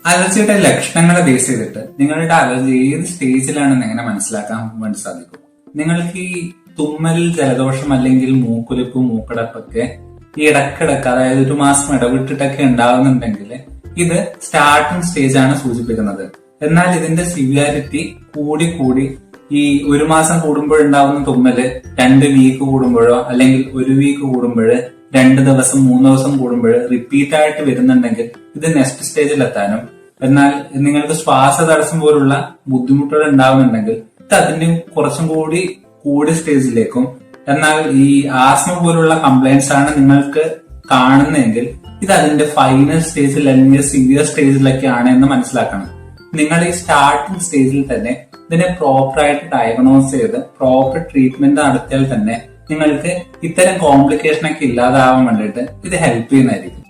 അലർജിയുടെ ലക്ഷണങ്ങളെ ബേസ് ചെയ്തിട്ട് നിങ്ങളുടെ അലർജി ഏത് സ്റ്റേജിലാണെന്ന് എങ്ങനെ മനസ്സിലാക്കാൻ വേണ്ടി സാധിക്കും. നിങ്ങൾക്ക് ഈ തുമ്മൽ, ജലദോഷം അല്ലെങ്കിൽ മൂക്കൊലിപ്പ്, മൂക്കടപ്പൊക്കെ ഈ ഇടക്കിടക്ക്, അതായത് ഒരു മാസം ഇടവിട്ടിട്ടൊക്കെ ഉണ്ടാകുന്നുണ്ടെങ്കിൽ ഇത് സ്റ്റാർട്ടിംഗ് സ്റ്റേജ് ആണ് സൂചിപ്പിക്കുന്നത്. എന്നാൽ ഇതിന്റെ സിവിയാരിറ്റി കൂടി കൂടി ഈ ഒരു മാസം കൂടുമ്പോഴുണ്ടാവുന്ന തുമ്മല് 2 വീക്ക് കൂടുമ്പോഴോ അല്ലെങ്കിൽ 1 വീക്ക് കൂടുമ്പോഴ്, 2 ദിവസം 3 ദിവസം കൂടുമ്പോൾ റിപ്പീറ്റ് ആയിട്ട് വരുന്നുണ്ടെങ്കിൽ ഇത് നെക്സ്റ്റ് സ്റ്റേജിൽ എത്താനും, എന്നാൽ നിങ്ങൾക്ക് ശ്വാസതടസ്സം പോലുള്ള ബുദ്ധിമുട്ടുകൾ ഉണ്ടാവുന്നുണ്ടെങ്കിൽ ഇത് അതിന്റെ കുറച്ചും കൂടി കൂടിയ സ്റ്റേജിലേക്കും, എന്നാൽ ഈ ആസ്മ പോലുള്ള കംപ്ലൈന്റ്സ് ആണ് നിങ്ങൾക്ക് കാണുന്നതെങ്കിൽ ഇത് അതിന്റെ ഫൈനൽ സ്റ്റേജിൽ അല്ലെങ്കിൽ സിവിയർ സ്റ്റേജിലൊക്കെ ആണ് എന്ന് മനസ്സിലാക്കണം. നിങ്ങൾ ഈ സ്റ്റാർട്ടിംഗ് സ്റ്റേജിൽ തന്നെ ഇതിനെ പ്രോപ്പറായിട്ട് ഡയഗ്നോസ് ചെയ്ത് പ്രോപ്പർ ട്രീറ്റ്മെന്റ് നടത്തിയാൽ തന്നെ നിങ്ങൾക്ക് ഇത്തരം കോംപ്ലിക്കേഷൻ ഒക്കെ ഇല്ലാതാവാൻ വേണ്ടിയിട്ട് ഇത് ഹെൽപ്പ് ചെയ്യുന്നതായിരിക്കും.